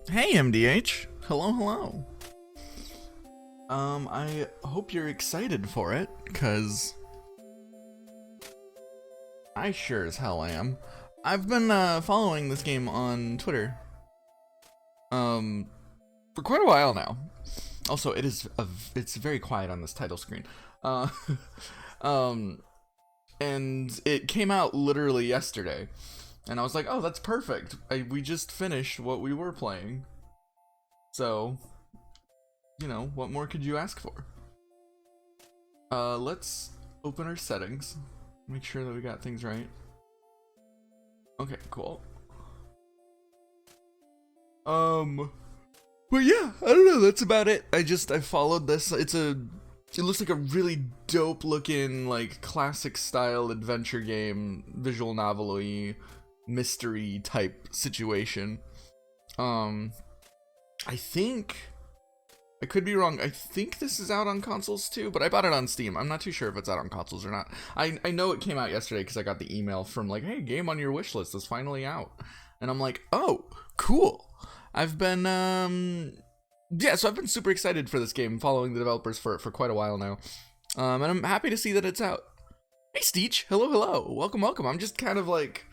Hey MDH. Hello, hello. I hope you're excited for it, cause I sure as hell am. I've been following this game on Twitter for quite a while now. Also, it's very quiet on this title screen. Uh and it came out literally yesterday. And I was like, "Oh, that's perfect. We just finished what we were playing." So, what more could you ask for? Let's open our settings. Make sure that we got things right. Okay, cool. But yeah, I don't know, that's about it. I followed this. It looks like a really dope looking, like, classic style adventure game, visual novel-y, mystery type situation. I think, I could be wrong, I think this is out on consoles too, but I bought it on Steam. I'm not too sure if it's out on consoles or not. I know it came out yesterday because I got the email from like, hey, game on your wish list is finally out. And I'm like, oh, cool. I've been, so I've been super excited for this game, following the developers for quite a while now. And I'm happy to see that it's out. Hey, Steech, hello. Welcome. I'm just kind of like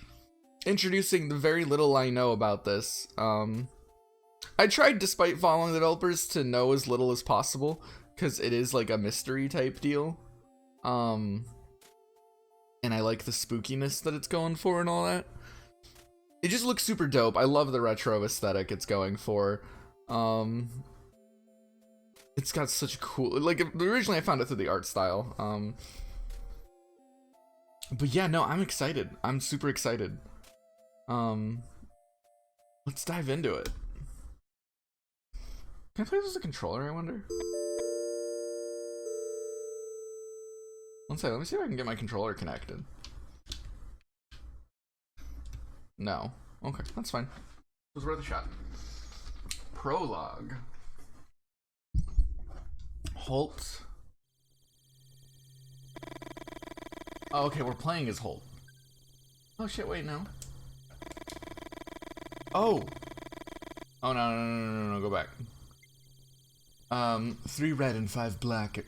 introducing the very little I know about this. I tried, despite following the developers, to know as little as possible, because it is like a mystery type deal. And I like the spookiness that it's going for and all that. It just looks super dope. I love the retro aesthetic it's going for. It's got such a cool, like, originally I found it through the art style. But yeah, no, I'm excited. I'm super excited. Let's dive into it. Can I play this as a controller, I wonder? One second, let me see if I can get my controller connected. No. Okay, that's fine. It was worth a shot. Prologue. Holt. Oh, okay, we're playing as Holt. Oh shit, wait, no. Oh! Oh, no, go back. 3 red and 5 black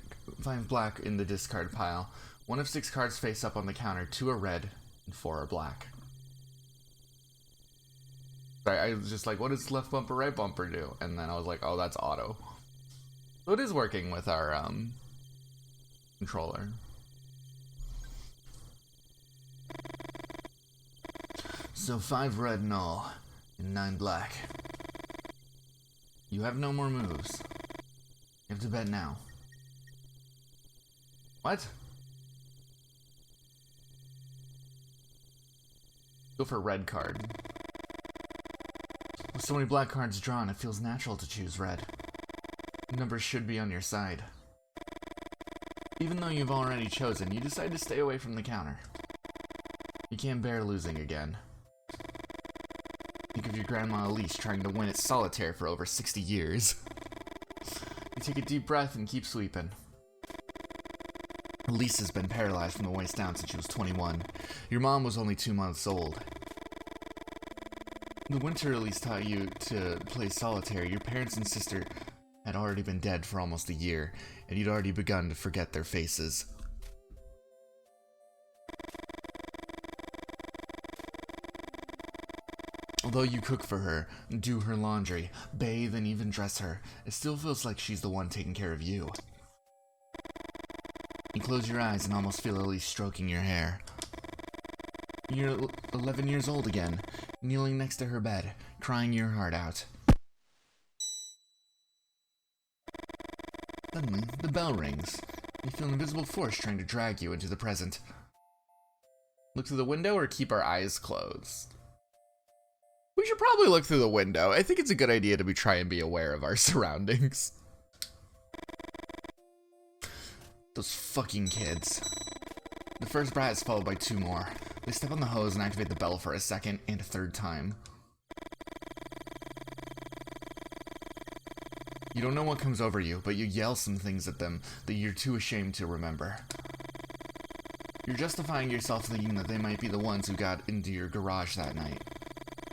in the discard pile. 1 of 6 cards face up on the counter. 2 are red and 4 are black. Sorry, I was just like, what does left bumper, right bumper do? And then I was like, oh, that's auto. So it is working with our, controller. So 5 red and all, and 9 black. You have no more moves. You have to bet now. What? Go for a red card. With so many black cards drawn, it feels natural to choose red. Numbers should be on your side. Even though you've already chosen, you decide to stay away from the counter. You can't bear losing again. Think of your grandma Elise trying to win at solitaire for over 60 years. You take a deep breath and keep sweeping. Elise has been paralyzed from the waist down since she was 21. Your mom was only 2 months old. In the winter Elise taught you to play solitaire, your parents and sister had already been dead for almost a year, and you'd already begun to forget their faces. Although you cook for her, do her laundry, bathe, and even dress her, it still feels like she's the one taking care of you. You close your eyes and almost feel Elise stroking your hair. You're 11 years old again, kneeling next to her bed, crying your heart out. Suddenly, the bell rings. You feel an invisible force trying to drag you into the present. Look through the window or keep our eyes closed? We should probably look through the window. I think it's a good idea to try and be aware of our surroundings. Those fucking kids. The first brat is followed by 2 more. They step on the hose and activate the bell for a second and a 3rd time. You don't know what comes over you, but you yell some things at them that you're too ashamed to remember. You're justifying yourself thinking that they might be the ones who got into your garage that night.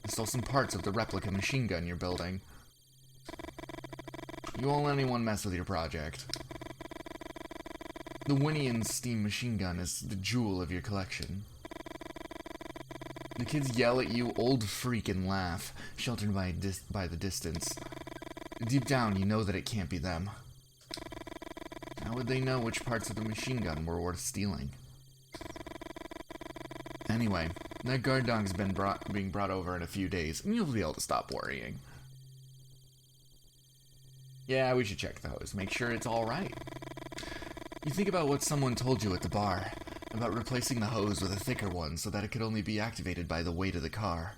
and stole some parts of the replica machine gun you're building. You won't let anyone mess with your project. The Winnian steam machine gun is the jewel of your collection. The kids yell at you, old freak, and laugh, sheltered by the distance. Deep down, you know that it can't be them. How would they know which parts of the machine gun were worth stealing? Anyway, that guard dog's being brought over in a few days, and you'll be able to stop worrying. Yeah, we should check the hose, make sure it's alright. You think about what someone told you at the bar, about replacing the hose with a thicker one so that it could only be activated by the weight of the car.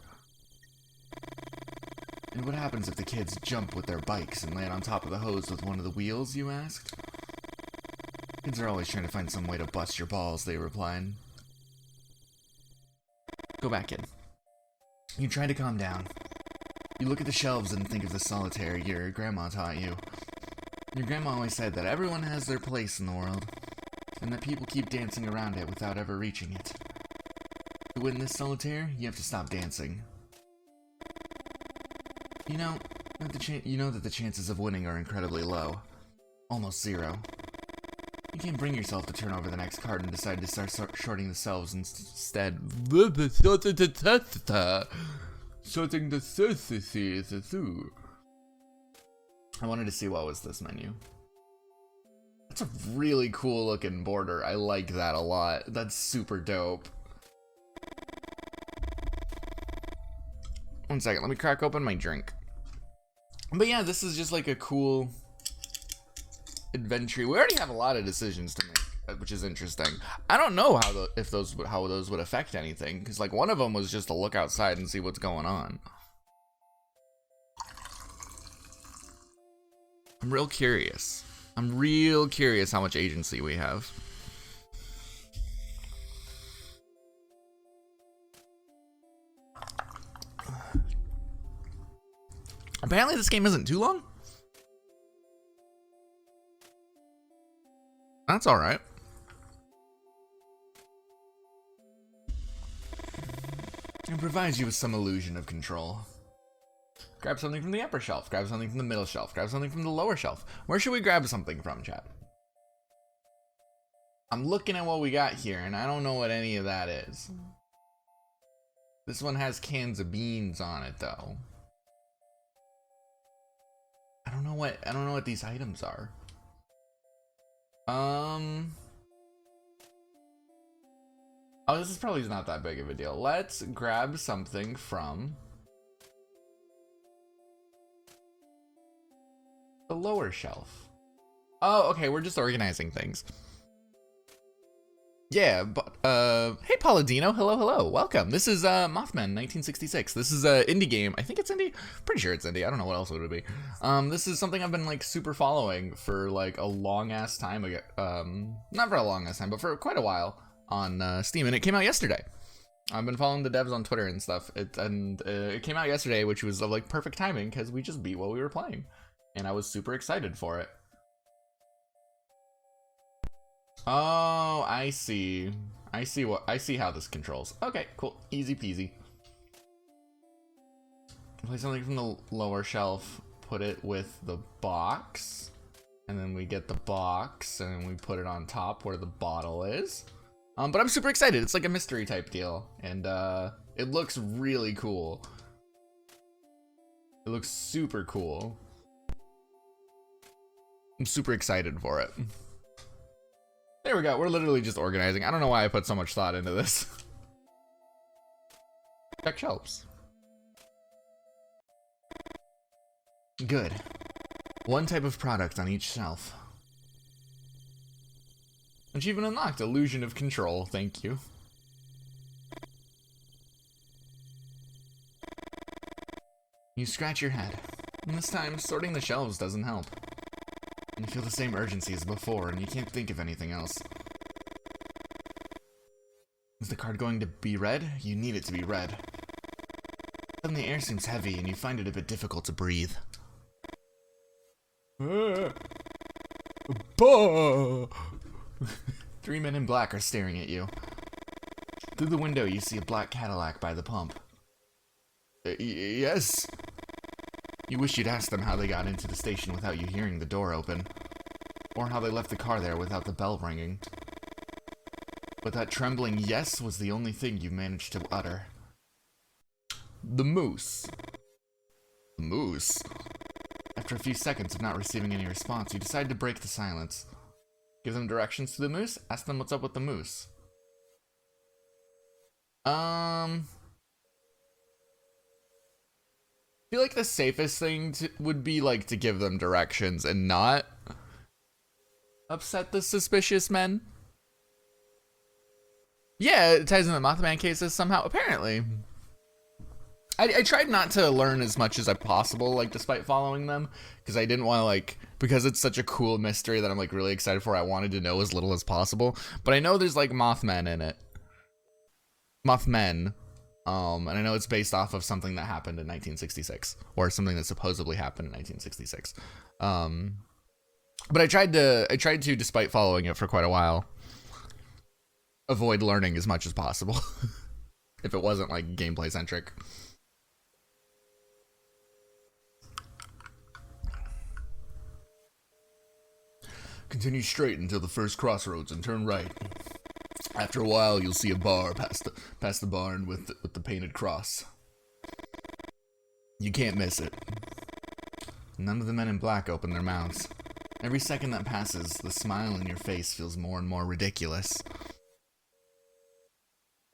And what happens if the kids jump with their bikes and land on top of the hose with one of the wheels, you asked? Kids are always trying to find some way to bust your balls, they replied. Go back in. You try to calm down. You look at the shelves and think of the solitaire your grandma taught you. Your grandma always said that everyone has their place in the world, and that people keep dancing around it without ever reaching it. To win this solitaire, you have to stop dancing. You know that the chances of winning are incredibly low. Almost zero. You can't bring yourself to turn over the next card and decide to start shorting the shelves instead. Sorting the through. I wanted to see what was this menu. That's a really cool looking border. I like that a lot. That's super dope. One second, let me crack open my drink. But yeah, this is just like a cool adventure. We already have a lot of decisions to make, which is interesting. I don't know how those would affect anything, because like one of them was just to look outside and see what's going on. I'm real curious. I'm real curious how much agency we have. Apparently this game isn't too long. That's alright. It provides you with some illusion of control. Grab something from the upper shelf, grab something from the middle shelf, grab something from the lower shelf. Where should we grab something from, chat? I'm looking at what we got here, and I don't know what any of that is. This one has cans of beans on it, though. I don't know what these items are. Oh, this is probably not that big of a deal. Let's grab something from the lower shelf. Oh, okay, we're just organizing things. Yeah, but, hey Palladino, hello, welcome. This is, Mothmen, 1966. This is a indie game. I think it's indie? Pretty sure it's indie. I don't know what else it would be. This is something I've been, like, super following for, like, a long-ass time ago. Not for a long-ass time, but for quite a while on, Steam, and it came out yesterday. I've been following the devs on Twitter and stuff, it came out yesterday, which was, like, perfect timing, because we just beat what we were playing. And I was super excited for it. Oh, I see. I see how this controls. Okay, cool. Easy peasy. Play something from the lower shelf, put it with the box, and then we get the box and we put it on top where the bottle is. But I'm super excited. It's like a mystery type deal, and it looks really cool. It looks super cool. I'm super excited for it. There we go. We're literally just organizing. I don't know why I put so much thought into this. Check shelves. Good. One type of product on each shelf. Achievement unlocked. Illusion of control. Thank you. You scratch your head. And this time, sorting the shelves doesn't help. You feel the same urgency as before, and you can't think of anything else. Is the card going to be red? You need it to be red. Then the air seems heavy, and you find it a bit difficult to breathe. 3 men in black are staring at you. Through the window, you see a black Cadillac by the pump. Yes. You wish you'd asked them how they got into the station without you hearing the door open, or how they left the car there without the bell ringing. But that trembling yes was the only thing you managed to utter. The moose. The moose? After a few seconds of not receiving any response, you decide to break the silence. Give them directions to the moose, ask them what's up with the moose. I feel like the safest thing would be like to give them directions and not upset the suspicious men. Yeah, it ties in the Mothman cases somehow, apparently. I tried not to learn as much as I possible, like, despite following them, because I didn't want to, like, because it's such a cool mystery that I'm, like, really excited for, I wanted to know as little as possible. But I know there's, like, Mothmen in it. Mothmen. And I know it's based off of something that happened in 1966, or something that supposedly happened in 1966. But I tried to, despite following it for quite a while, avoid learning as much as possible, if it wasn't, like, gameplay-centric. Continue straight until the first crossroads and turn right. After a while, you'll see a bar past the barn with the painted cross. You can't miss it. None of the men in black open their mouths. Every second that passes, the smile in your face feels more and more ridiculous.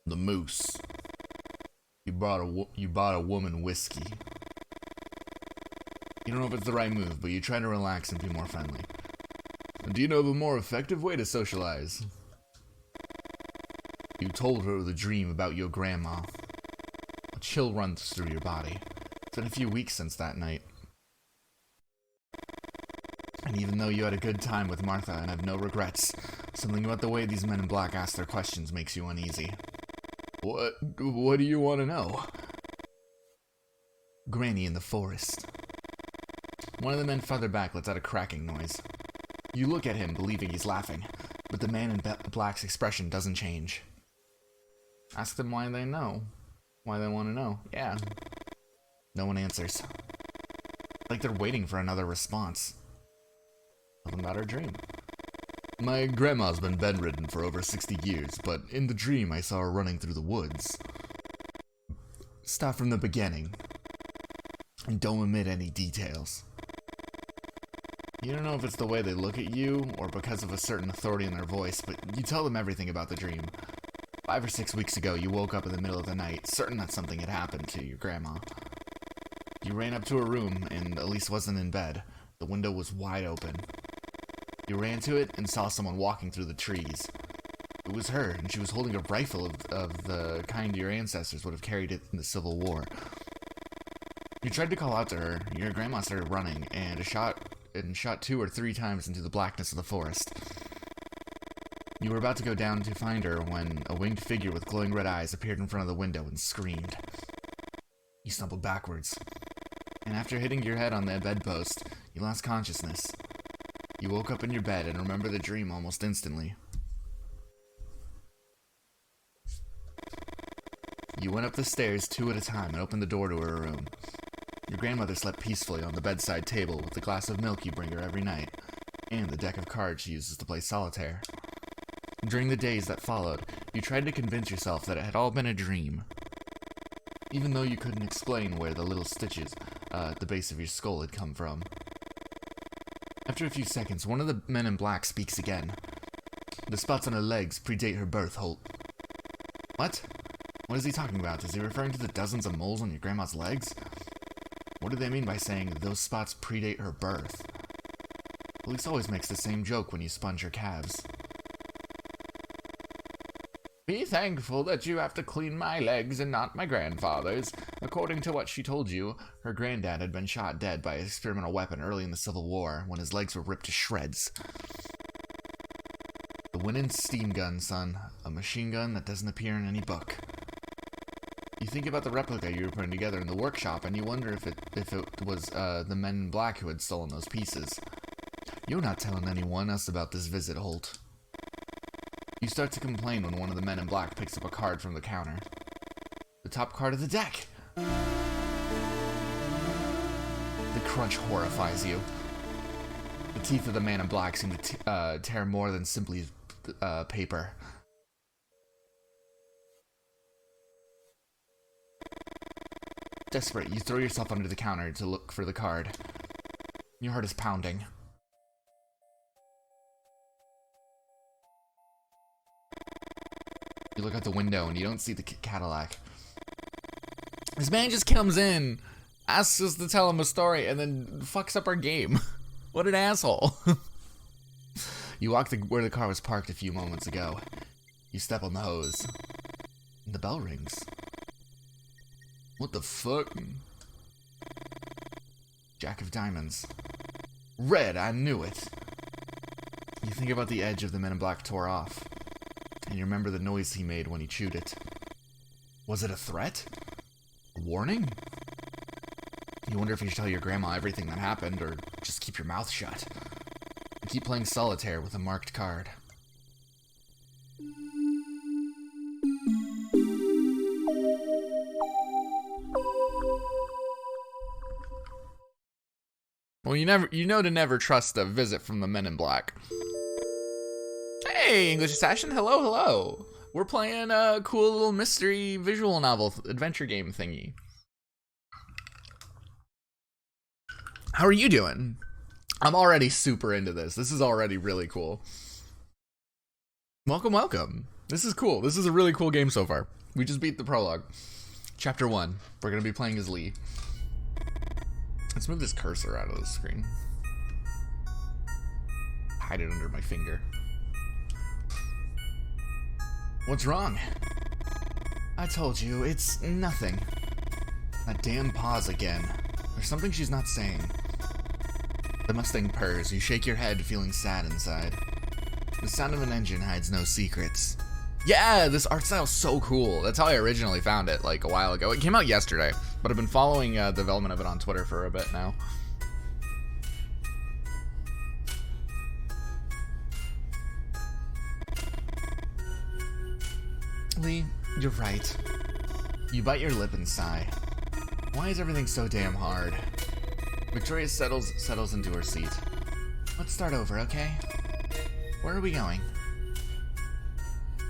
The moose. You bought a woman whiskey. You don't know if it's the right move, but you try to relax and be more friendly. Do you know of a more effective way to socialize? You told her the dream about your grandma. A chill runs through your body. It's been a few weeks since that night. And even though you had a good time with Martha and have no regrets, something about the way these men in black ask their questions makes you uneasy. What do you want to know? Granny in the forest. One of the men farther back lets out a cracking noise. You look at him, believing he's laughing, but the man in black's expression doesn't change. Ask them why they know. Why they want to know. Yeah. No one answers. Like they're waiting for another response. Tell them about her dream. My grandma's been bedridden for over 60 years, but in the dream I saw her running through the woods. Start from the beginning. And don't omit any details. You don't know if it's the way they look at you, or because of a certain authority in their voice, but you tell them everything about the dream. 5 or 6 weeks ago, you woke up in the middle of the night, certain that something had happened to your grandma. You ran up to her room, and Elise wasn't in bed. The window was wide open. You ran to it and saw someone walking through the trees. It was her, and she was holding a rifle of the kind your ancestors would have carried it in the Civil War. You tried to call out to her. Your grandma started running, and shot 2 or 3 times into the blackness of the forest. You were about to go down to find her when a winged figure with glowing red eyes appeared in front of the window and screamed. You stumbled backwards, and after hitting your head on the bedpost, you lost consciousness. You woke up in your bed and remember the dream almost instantly. You went up the stairs 2 at a time and opened the door to her room. Your grandmother slept peacefully on the bedside table with the glass of milk you bring her every night, and the deck of cards she uses to play solitaire. During the days that followed, you tried to convince yourself that it had all been a dream, even though you couldn't explain where the little stitches at the base of your skull had come from. After a few seconds, one of the men in black speaks again. The spots on her legs predate her birth, Holt. What? What is he talking about? Is he referring to the dozens of moles on your grandma's legs? What do they mean by saying those spots predate her birth? Elise always makes the same joke when you sponge her calves. Be thankful that you have to clean my legs and not my grandfather's. According to what she told you, her granddad had been shot dead by an experimental weapon early in the Civil War when his legs were ripped to shreds. The Winnin steam gun, son. A machine gun that doesn't appear in any book. You think about the replica you were putting together in the workshop, and you wonder if it was the men in black who had stolen those pieces. You're not telling anyone else about this visit, Holt. You start to complain when one of the men in black picks up a card from the counter. The top card of the deck! crunch horrifies you. The teeth of the man in black seem to tear more than simply paper. Desperate, you throw yourself under the counter to look for the card. Your heart is pounding. You look out the window and you don't see the Cadillac. This man just comes in, asks us to tell him a story, and then fucks up our game. What an asshole. You walk where the car was parked a few moments ago. You step on the hose. And the bell rings. What the fuck? Jack of diamonds. Red, I knew it. You think about the edge of the Men in Black tore off. And you remember the noise he made when he chewed it. Was it a threat? A warning? You wonder if you should tell your grandma everything that happened, or just keep your mouth shut. You keep playing solitaire with a marked card. Well, you know to never trust a visit from the Men in Black. Hey, English Assassin, hello, hello. We're playing a cool little mystery visual novel adventure game thingy. How are you doing? I'm already super into this. This is already really cool. Welcome, welcome. This is cool. This is a really cool game so far. We just beat the prologue. Chapter 1. We're going to be playing as Lee. Let's move this cursor out of the screen. Hide it under my finger. What's wrong? I told you, it's nothing. That damn pause again. There's something she's not saying. The Mustang purrs. You shake your head, feeling sad inside. The sound of an engine hides no secrets. Yeah, this art style's so cool. That's how I originally found it, like, a while ago. It came out yesterday, but I've been following the development of it on Twitter for a bit now. Lee, you're right. You bite your lip and sigh. Why is everything so damn hard? Victoria settles into her seat. Let's start over, okay? Where are we going?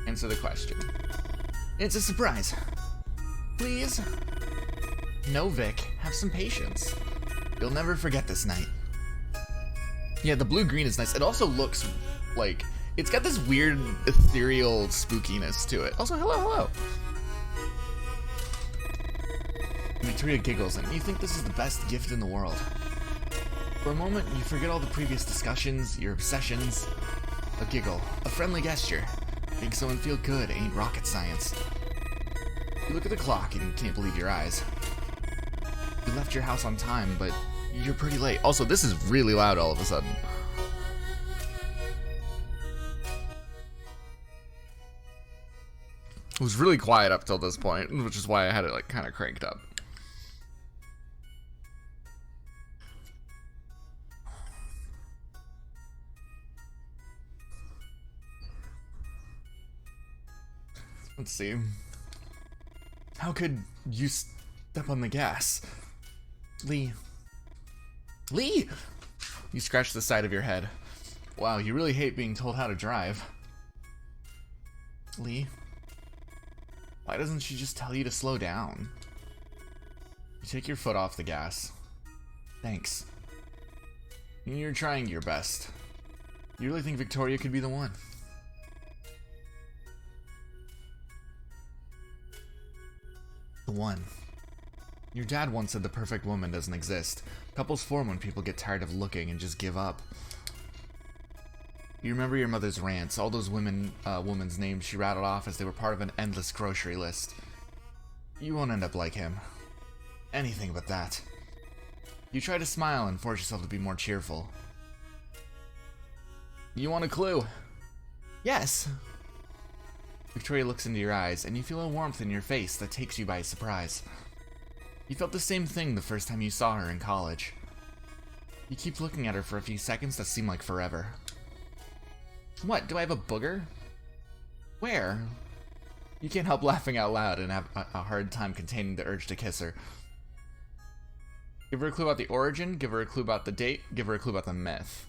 Answer the question. It's a surprise. Please? No, Vic. Have some patience. You'll never forget this night. Yeah, the blue-green is nice. It also looks like... It's got this weird, ethereal spookiness to it. Also, hello, hello. Victoria giggles, and you think this is the best gift in the world. For a moment, you forget all the previous discussions, your obsessions. A giggle, a friendly gesture. Make someone feel good ain't rocket science. You look at the clock and you can't believe your eyes. You left your house on time, but you're pretty late. Also, this is really loud all of a sudden. It was really quiet up till this point, which is why I had it like kind of cranked up. Let's see. How could you step on the gas? Lee. Lee! You scratch the side of your head. Wow, you really hate being told how to drive. Lee. Why doesn't she just tell you to slow down? You take your foot off the gas. Thanks. You're trying your best. You really think Victoria could be the one? The one. Your dad once said the perfect woman doesn't exist. Couples form when people get tired of looking and just give up. You remember your mother's rants, all those women's names she rattled off as they were part of an endless grocery list. You won't end up like him. Anything but that. You try to smile and force yourself to be more cheerful. You want a clue? Yes. Victoria looks into your eyes, and you feel a warmth in your face that takes you by surprise. You felt the same thing the first time you saw her in college. You keep looking at her for a few seconds that seem like forever. What, do I have a booger? Where? You can't help laughing out loud and have a hard time containing the urge to kiss her. Give her a clue about the origin, give her a clue about the date, give her a clue about the myth.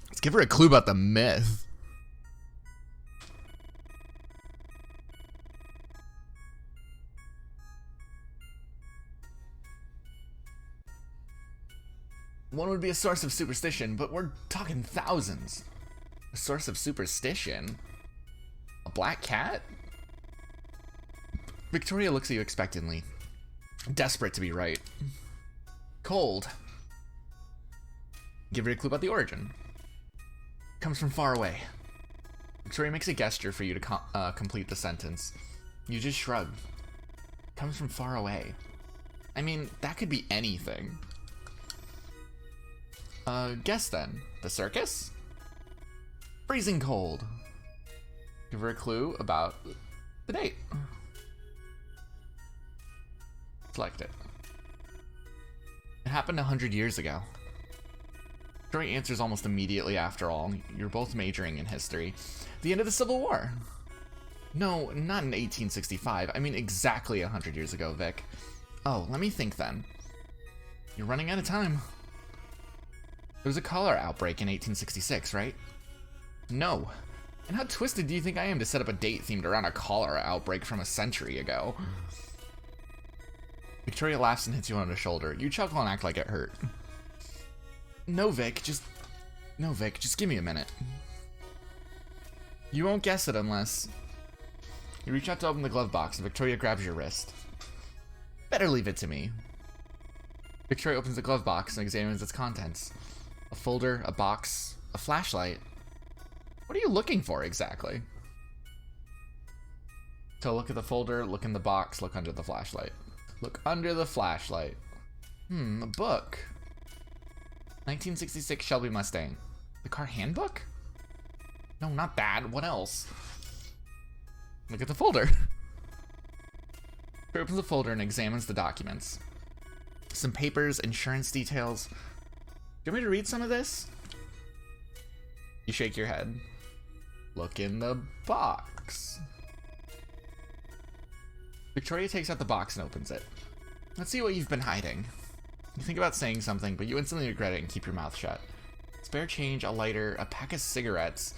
Let's give her a clue about the myth. One would be a source of superstition, but we're talking thousands. A source of superstition? A black cat? Victoria looks at you expectantly, desperate to be right. Cold. Give her a clue about the origin. Comes from far away. Victoria makes a gesture for you to complete the sentence. You just shrug. Comes from far away. I mean, that could be anything. Guess then. The circus? Freezing cold. Give her a clue about the date. Select it. It happened 100 years ago. Victoria answers almost immediately after all. You're both majoring in history. The end of the Civil War. No, not in 1865. I mean exactly 100 years ago, Vic. Oh, let me think then. You're running out of time. There was a cholera outbreak in 1866, right? No. And how twisted do you think I am to set up a date themed around a cholera outbreak from a century ago? Victoria laughs and hits you on the shoulder. You chuckle and act like it hurt. No, Vic, just give me a minute. You won't guess it unless... You reach out to open the glove box and Victoria grabs your wrist. Better leave it to me. Victoria opens the glove box and examines its contents. A folder, a box, a flashlight. What are you looking for exactly? So look at the folder, look in the box, look under the flashlight. Look under the flashlight. A book. 1966 Shelby Mustang. The car handbook? No, not that. What else? Look at the folder. She opens the folder and examines the documents. Some papers, insurance details. Do you want me to read some of this? You shake your head. Look in the box. Victoria takes out the box and opens it. Let's see what you've been hiding. You think about saying something, but you instantly regret it and keep your mouth shut. Spare change, a lighter, a pack of cigarettes.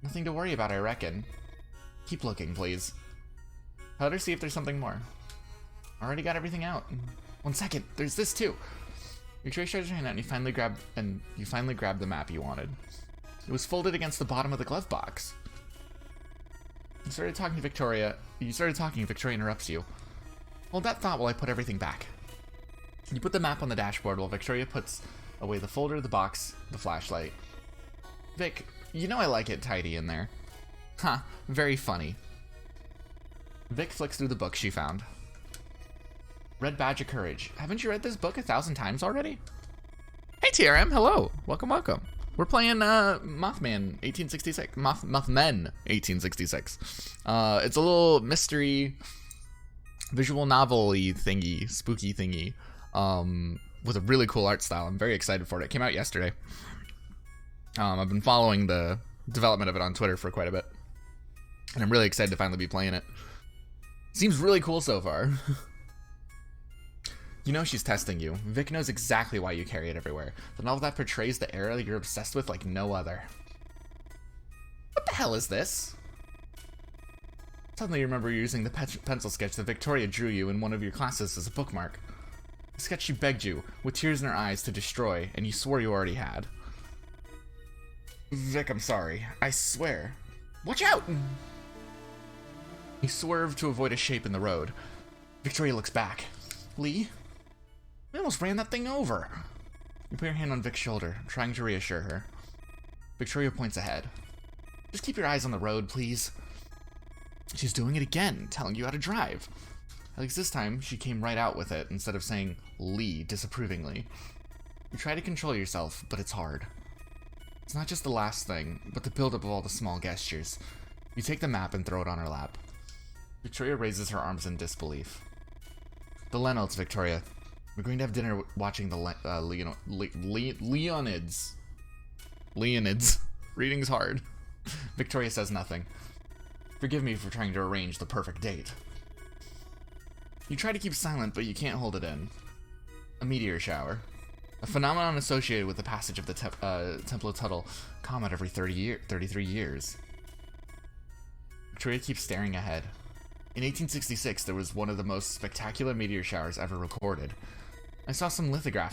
Nothing to worry about, I reckon. Keep looking, please. Let her see if there's something more. Already got everything out. 1 second, there's this too. Victoria stretches her hand out and you finally grab the map you wanted. It was folded against the bottom of the glove box. You started talking, Victoria interrupts you. Hold that thought while I put everything back. You put the map on the dashboard while Victoria puts away the folder, the box, the flashlight. Vic, you know I like it tidy in there. Huh, very funny. Vic flicks through the book she found. Red Badge of Courage. Haven't you read this book 1,000 times already? Hey TRM, hello. Welcome, welcome. We're playing Mothmen 1866. Mothmen 1866. It's a little mystery visual novel-y thingy, spooky thingy, with a really cool art style. I'm very excited for it. It came out yesterday. I've been following the development of it on Twitter for quite a bit, and I'm really excited to finally be playing it. Seems really cool so far. You know she's testing you. Vic knows exactly why you carry it everywhere. The novel that portrays the era you're obsessed with like no other. What the hell is this? Suddenly you remember using the pencil sketch that Victoria drew you in one of your classes as a bookmark. The sketch she begged you, with tears in her eyes, to destroy, and you swore you already had. Vic, I'm sorry. I swear. Watch out! You swerve to avoid a shape in the road. Victoria looks back. Lee? We almost ran that thing over. You put your hand on Vic's shoulder, trying to reassure her. Victoria points ahead. Just keep your eyes on the road, please. She's doing it again, telling you how to drive. At least this time, she came right out with it, instead of saying Lee disapprovingly. You try to control yourself, but it's hard. It's not just the last thing, but the buildup of all the small gestures. You take the map and throw it on her lap. Victoria raises her arms in disbelief. The Leonards, Victoria. We're going to have dinner watching the Leonids. Leonids. Reading's hard. Victoria says nothing. Forgive me for trying to arrange the perfect date. You try to keep silent, but you can't hold it in. A meteor shower. A phenomenon associated with the passage of the Templo-Tuttle comet every 33 years. Victoria keeps staring ahead. In 1866, there was one of the most spectacular meteor showers ever recorded. I saw some lithographs